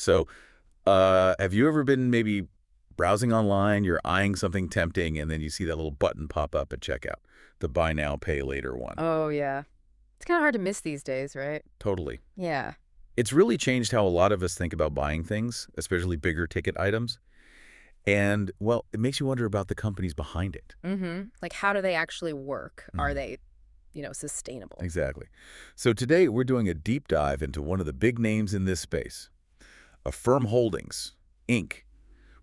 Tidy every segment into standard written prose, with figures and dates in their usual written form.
So have you ever been maybe browsing online, you're eyeing something tempting, and then you see that little button pop up at checkout, the buy now, pay later one? Oh, yeah. It's kind of hard to miss these days, right? Totally. Yeah. It's really changed how a lot of us think about buying things, especially bigger ticket items. And, well, it makes you wonder about the companies behind it. Like, how do they actually work? Are Mhm. they, sustainable? Exactly. So today we're doing a deep dive into one of the big names in this space, Affirm Holdings, Inc.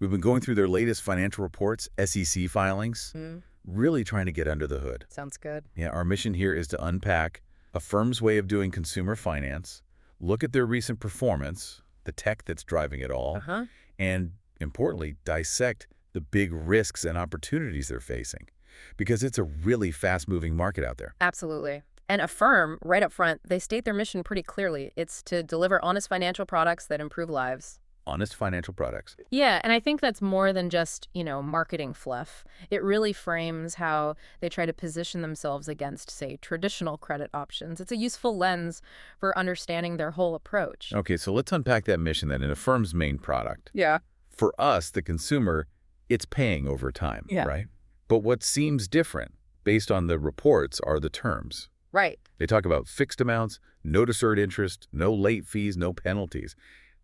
We've been going through their latest financial reports, SEC filings, Mm, really trying to get under the hood. sounds good. Yeah, our mission here is to unpack Affirm's way of doing consumer finance, look at their recent performance, the tech that's driving it all, Uh-huh. and importantly, dissect the big risks and opportunities they're facing. Because it's a really fast-moving market out there. Absolutely. And Affirm, right up front, they state their mission pretty clearly. It's to deliver honest financial products that improve lives. Honest financial products. Yeah, and I think that's more than just, marketing fluff. It really frames how they try to position themselves against, say, traditional credit options. It's a useful lens for understanding their whole approach. Okay, so let's unpack that mission then in Affirm's main product. Yeah. For us, the consumer, it's paying over time, Yeah. right? But what seems different, based on the reports, are the terms. Right. They talk about fixed amounts, no deferred interest, no late fees, no penalties.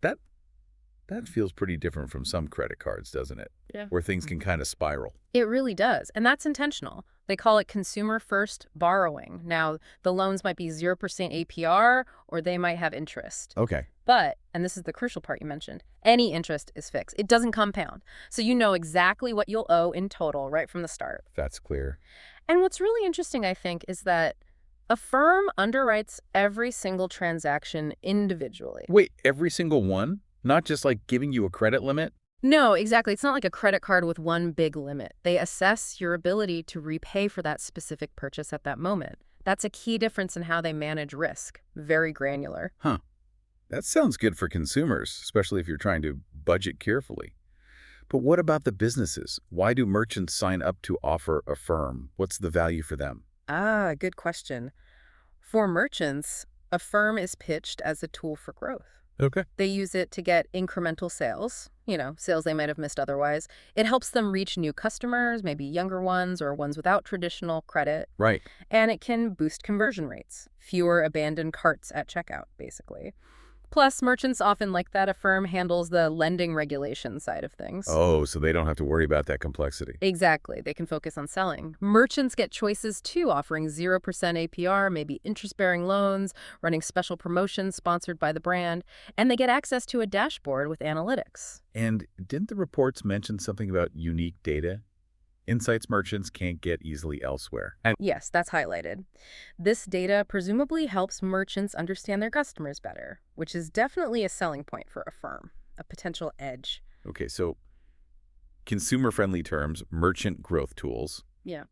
That that feels pretty different from some credit cards, doesn't it? Yeah. Where things can kind of spiral. It really does. And that's intentional. They call it consumer first borrowing. Now, the loans might be 0% APR or they might have interest. Okay, But, and this is the crucial part you mentioned, any interest is fixed. It doesn't compound. So you know exactly what you'll owe in total right from the start. that's clear. And what's really interesting, I think, is that Affirm underwrites every single transaction individually. Wait, every single one? Not just like giving you a credit limit? No, exactly. It's not like a credit card with one big limit. They assess your ability to repay for that specific purchase at that moment. That's a key difference in how they manage risk. Very granular. Huh. That sounds good for consumers, especially if you're trying to budget carefully. But what about the businesses? Why do merchants sign up to offer Affirm? What's the value for them? Ah, good question. For merchants, Affirm is pitched as a tool for growth. Okay. They use it to get incremental sales, sales they might have missed otherwise. It helps them reach new customers, maybe younger ones or ones without traditional credit, Right. and it can boost conversion rates, fewer abandoned carts at checkout, basically. Plus, merchants often like that Affirm handles the lending regulation side of things. Oh, so they don't have to worry about that complexity. Exactly. They can focus on selling. Merchants get choices too, offering 0% APR, maybe interest-bearing loans, running special promotions sponsored by the brand, and they get access to a dashboard with analytics. And didn't the reports mention something about unique data? Insights merchants can't get easily elsewhere. And Yes, that's highlighted. This data presumably helps merchants understand their customers better, which is definitely a selling point for Affirm, a potential edge. okay, so consumer-friendly terms, merchant growth tools. Yeah.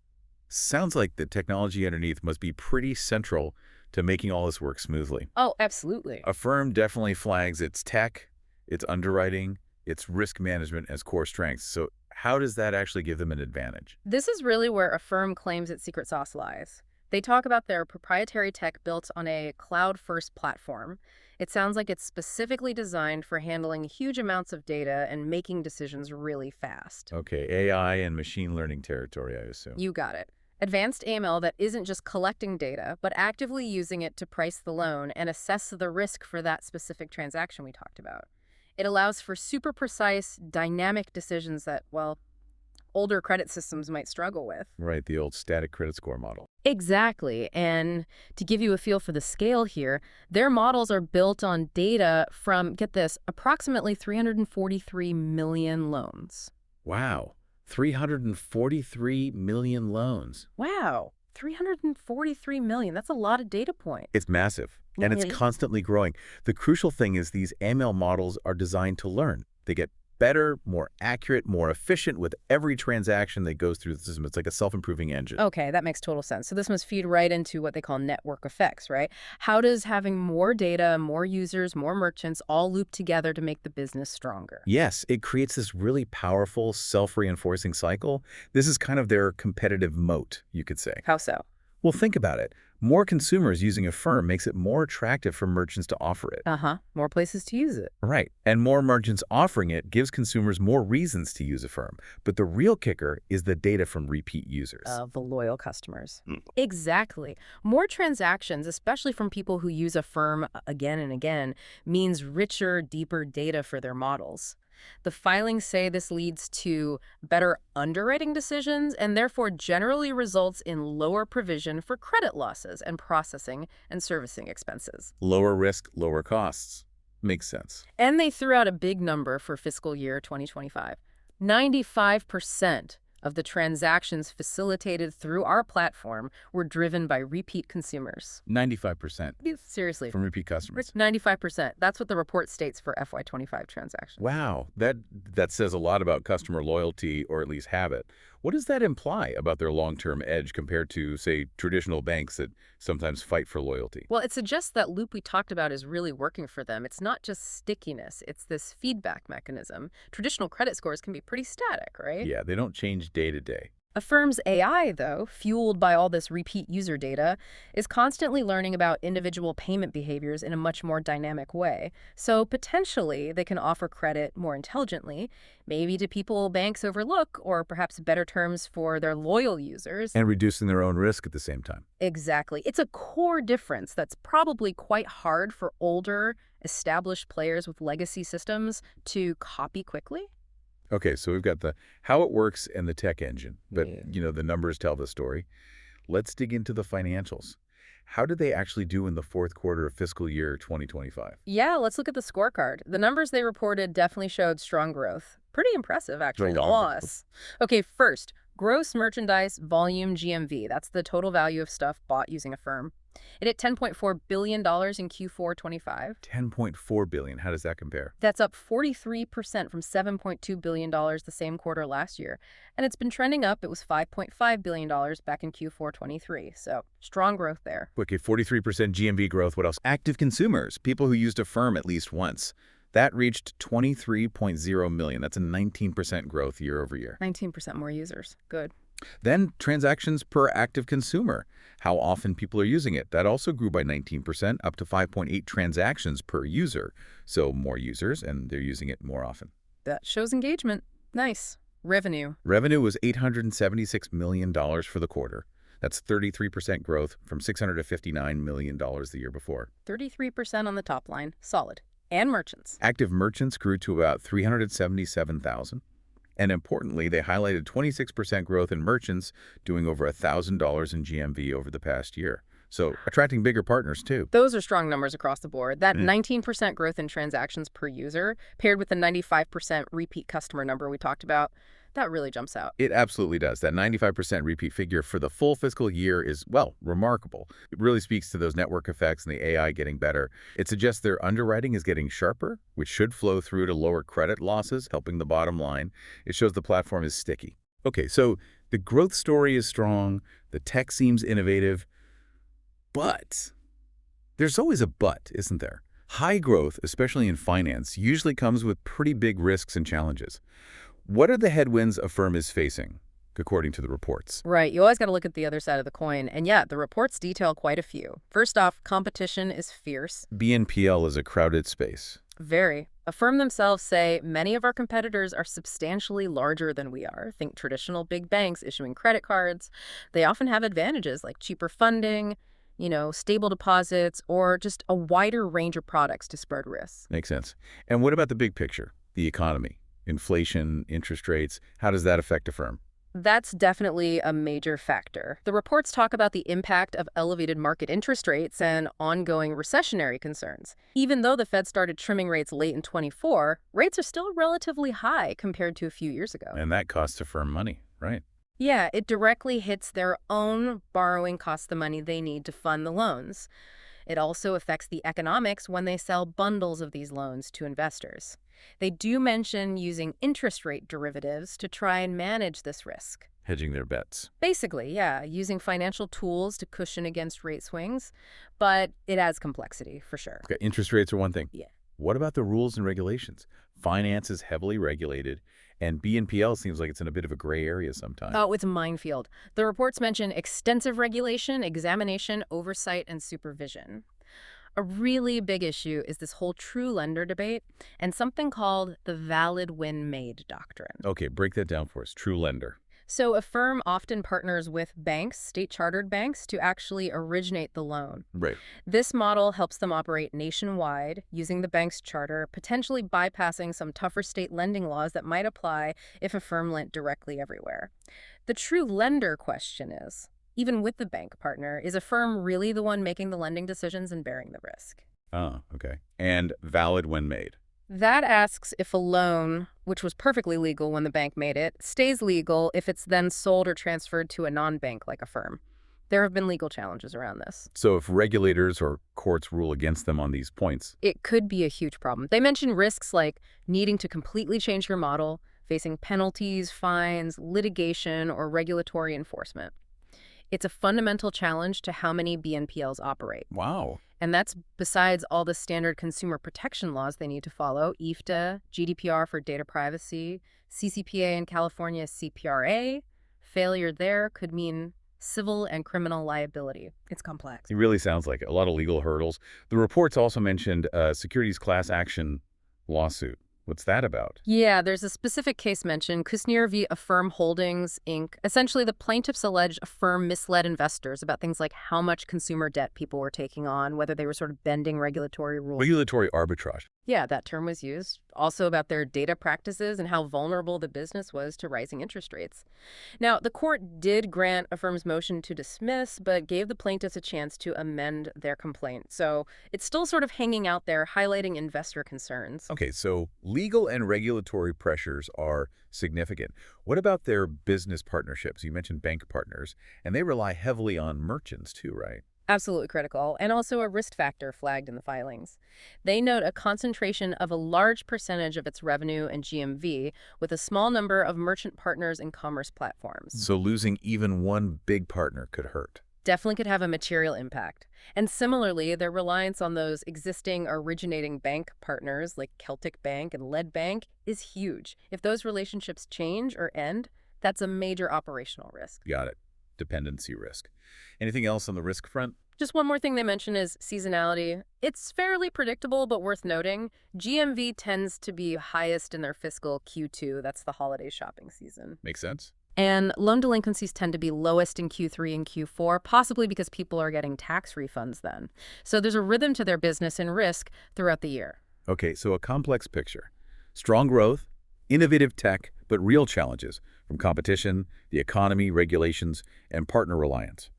Sounds like the technology underneath must be pretty central to making all this work smoothly. Oh, absolutely. Affirm definitely flags its tech, its underwriting, its risk management as core strengths. So how does that actually give them an advantage? This is really where Affirm claims its secret sauce lies. They talk about their proprietary tech built on a cloud-first platform. It sounds like it's specifically designed for handling huge amounts of data and making decisions really fast. Okay, AI and machine learning territory, I assume. You got it. Advanced AML that isn't just collecting data, but actively using it to price the loan and assess the risk for that specific transaction we talked about. It allows for super precise, dynamic decisions that, well, older credit systems might struggle with. Right, the old static credit score model. Exactly. And to give you a feel for the scale here, their models are built on data from, get this, approximately 343 million loans. Wow, 343 million loans. Wow, 343 million. That's a lot of data points. It's massive, and it's Yeah. constantly growing. The crucial thing is these ML models are designed to learn. They get better, more accurate, more efficient with every transaction that goes through the system. It's like a self-improving engine. Okay, that makes total sense. So this must feed right into what they call network effects, right? How does having more data, more users, more merchants all loop together to make the business stronger? Yes, it creates this really powerful, self-reinforcing cycle. This is kind of their competitive moat, you could say. How so? Well, think about it. More consumers using Affirm makes it more attractive for merchants to offer it. Uh-huh. More places to use it. Right. And more merchants offering it gives consumers more reasons to use Affirm. But the real kicker is the data from repeat users. Of the loyal customers. Exactly. More transactions, especially from people who use Affirm again and again, means richer, deeper data for their models. The filings say this leads to better underwriting decisions and therefore generally results in lower provision for credit losses and processing and servicing expenses. Lower risk, lower costs. Makes sense. And they threw out a big number for fiscal year 2025. 95% of the transactions facilitated through our platform were driven by repeat consumers. 95% Seriously, from repeat customers. 95%. That's what the report states for FY25 transactions. Wow, that says a lot about customer loyalty, or at least habit. What does that imply about their long-term edge compared to, say, traditional banks that sometimes fight for loyalty? Well, it suggests that loop we talked about is really working for them. It's not just stickiness, it's this feedback mechanism. Traditional credit scores can be pretty static, right? Yeah, they don't change day to day. Affirm's AI, though, fueled by all this repeat user data, is constantly learning about individual payment behaviors in a much more dynamic way. So potentially, they can offer credit more intelligently, maybe to people banks overlook, or perhaps better terms for their loyal users. And reducing their own risk at the same time. Exactly. It's a core difference that's probably quite hard for older, established players with legacy systems to copy quickly. Okay, so we've got the how it works and the tech engine, but Yeah. the numbers tell the story. Let's dig into the financials. How did they actually do in the fourth quarter of fiscal year 2025? Yeah, let's look at the scorecard. The numbers they reported definitely showed strong growth. Pretty impressive, actually. Strong growth. Loss. Okay, first, gross merchandise volume GMV. That's the total value of stuff bought using Affirm. It hit $10.4 billion in Q4 25. $10.4 billion. How does that compare? That's up 43% from $7.2 billion the same quarter last year. And it's been trending up. It was $5.5 billion back in Q4 23. So strong growth there. Okay, 43% GMV growth. What else? Active consumers, people who used Affirm at least once. That reached 23.0 million. That's a 19% growth year over year. 19% more users. Good. Then transactions per active consumer, how often people are using it. That also grew by 19%, up to 5.8 transactions per user. So more users, and they're using it more often. That shows engagement. Nice. Revenue. Revenue was $876 million for the quarter. That's 33% growth from $659 million the year before. 33% on the top line. Solid. And merchants. Active merchants grew to about 377,000. And importantly, they highlighted 26% growth in merchants doing over $1,000 in GMV over the past year. So attracting bigger partners, too. Those are strong numbers across the board. That 19% growth in transactions per user, paired with the 95% repeat customer number we talked about, that really jumps out. It absolutely does. That 95% repeat figure for the full fiscal year is, well, remarkable. It really speaks to those network effects and the AI getting better. It suggests their underwriting is getting sharper, which should flow through to lower credit losses, helping the bottom line. It shows the platform is sticky. Okay, so the growth story is strong. The tech seems innovative. But there's always a but, isn't there? High growth, especially in finance, usually comes with pretty big risks and challenges. What are the headwinds Affirm is facing, according to the reports? Right. You always got to look at the other side of the coin. And yeah, the reports detail quite a few. First off, competition is fierce. BNPL is a crowded space. Very. Affirm themselves say many of our competitors are substantially larger than we are. Think traditional big banks issuing credit cards. They often have advantages like cheaper funding, stable deposits, or just a wider range of products to spread risks. Makes sense. And what about the big picture, the economy? Inflation, interest rates, how does that affect Affirm? That's definitely a major factor. The reports talk about the impact of elevated market interest rates and ongoing recessionary concerns. Even though the Fed started trimming rates late in 24, rates are still relatively high compared to a few years ago. And that costs Affirm money, right? Yeah, it directly hits their own borrowing costs, the money they need to fund the loans. It also affects the economics when they sell bundles of these loans to investors. They do mention using interest rate derivatives to try and manage this risk. Hedging their bets. Basically, yeah, using financial tools to cushion against rate swings, but it adds complexity for sure. Okay, interest rates are one thing. Yeah. What about the rules and regulations? Finance is heavily regulated, And BNPL seems like it's in a bit of a gray area sometimes. Oh, it's a minefield. The reports mention extensive regulation, examination, oversight, and supervision. A really big issue is this whole true lender debate and something called the valid when made doctrine. Okay, break that down for us. True lender. So a firm often partners with banks, state-chartered banks, to actually originate the loan. Right. This model helps them operate nationwide using the bank's charter, potentially bypassing some tougher state lending laws that might apply if a firm lent directly everywhere. The true lender question is, even with the bank partner, is a firm really the one making the lending decisions and bearing the risk? Ah, okay. And valid when made. That asks if a loan, which was perfectly legal when the bank made it, stays legal if it's then sold or transferred to a non-bank like a firm. There have been legal challenges around this. So if regulators or courts rule against them on these points, It could be a huge problem. They mention risks like needing to completely change your model, facing penalties, fines, litigation, or regulatory enforcement. It's a fundamental challenge to how many BNPLs operate. wow. And that's besides all the standard consumer protection laws they need to follow, IFTA, GDPR for data privacy, CCPA in California, CPRA. Failure there could mean civil and criminal liability. It's complex. It really sounds like it. A lot of legal hurdles. The reports also mentioned securities class action lawsuit. What's that about? Yeah, there's a specific case mentioned, Kushner v. Affirm Holdings, Inc. Essentially, the plaintiffs allege Affirm misled investors about things like how much consumer debt people were taking on, whether they were sort of bending regulatory rules. Regulatory arbitrage. Yeah, that term was used. Also about their data practices and how vulnerable the business was to rising interest rates. Now, the court did grant Affirm's motion to dismiss, but gave the plaintiffs a chance to amend their complaint. So it's still sort of hanging out there, highlighting investor concerns. Okay, so legal and regulatory pressures are significant. What about their business partnerships? You mentioned bank partners, and they rely heavily on merchants too, right? Absolutely critical, and also a risk factor flagged in the filings. They note a concentration of a large percentage of its revenue and GMV with a small number of merchant partners and commerce platforms. So losing even one big partner could hurt. Definitely could have a material impact. And similarly, their reliance on those existing originating bank partners like Celtic Bank and Lead Bank is huge. If those relationships change or end, that's a major operational risk. Got it. Dependency risk. Anything else on the risk front? Just one more thing they mention is seasonality. It's fairly predictable, but worth noting. GMV tends to be highest in their fiscal Q2. That's the holiday shopping season. Makes sense. And loan delinquencies tend to be lowest in Q3 and Q4, possibly because people are getting tax refunds then. So there's a rhythm to their business and risk throughout the year. Okay, so a complex picture. Strong growth, innovative tech, but real challenges from competition, the economy, regulations, and partner reliance.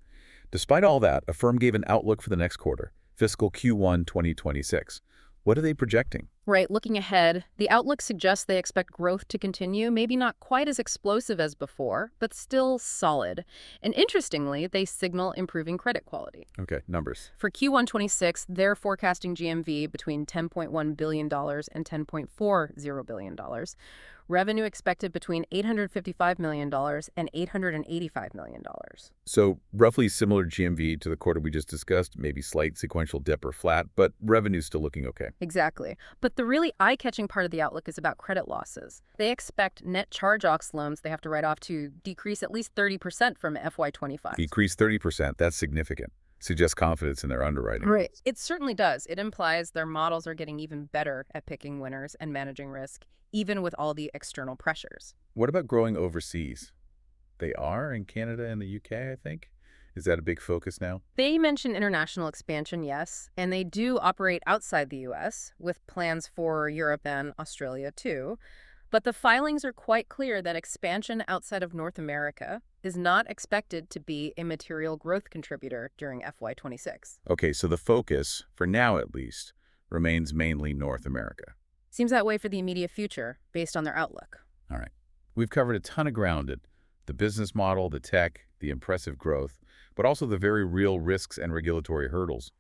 Despite all that, Affirm gave an outlook for the next quarter, fiscal Q1 2026. What are they projecting? Right, looking ahead, the outlook suggests they expect growth to continue, maybe not quite as explosive as before, but still solid. And interestingly, they signal improving credit quality. Okay, numbers. For Q1 26, they're forecasting GMV between $10.1 billion and $10.40 billion. Revenue expected between $855 million and $885 million. So roughly similar GMV to the quarter we just discussed, maybe slight sequential dip or flat, but revenue's still looking okay. Exactly. But the really eye-catching part of the outlook is about credit losses. They expect net charge-offs loans they have to write off to decrease at least 30% from FY25. Decrease 30%, that's significant. Suggests confidence in their underwriting. Right. It certainly does. It implies their models are getting even better at picking winners and managing risk, even with all the external pressures. What about growing overseas? They are in Canada and the UK, I think. Is that a big focus now? They mention international expansion, yes, and they do operate outside the U.S. with plans for Europe and Australia, too. But the filings are quite clear that expansion outside of North America is not expected to be a material growth contributor during FY26. Okay, so the focus, for now at least, remains mainly North America. Seems that way for the immediate future, based on their outlook. All right. We've covered a ton of ground: the business model, the tech, the impressive growth, but also the very real risks and regulatory hurdles.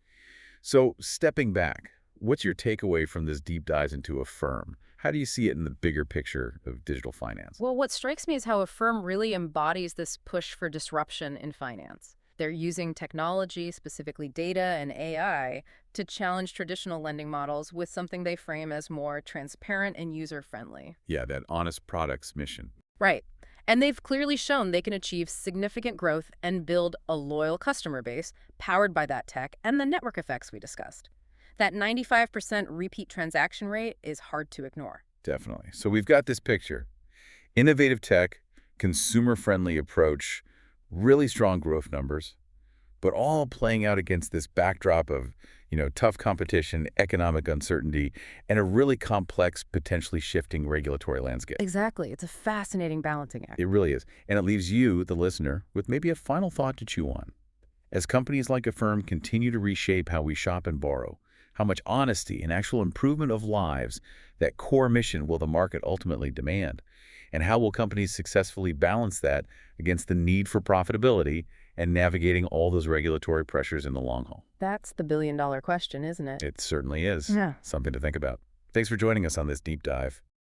So, stepping back, what's your takeaway from this deep dive into Affirm? How do you see it in the bigger picture of digital finance? Well, what strikes me is how Affirm really embodies this push for disruption in finance. They're using technology, specifically data and AI, to challenge traditional lending models with something they frame as more transparent and user-friendly. Yeah, that honest products mission. Right. And they've clearly shown they can achieve significant growth and build a loyal customer base powered by that tech and the network effects we discussed. That 95% repeat transaction rate is hard to ignore. Definitely. So we've got this picture. Innovative tech, consumer-friendly approach, really strong growth numbers, but all playing out against this backdrop of, tough competition, economic uncertainty, and a really complex, potentially shifting regulatory landscape. Exactly. It's a fascinating balancing act. It really is. And it leaves you, the listener, with maybe a final thought to chew on. As companies like Affirm continue to reshape how we shop and borrow, how much honesty and actual improvement of lives, that core mission will the market ultimately demand? And how will companies successfully balance that against the need for profitability and navigating all those regulatory pressures in the long haul? That's the billion-dollar question, isn't it? It certainly is. Yeah. Something to think about. Thanks for joining us on this deep dive.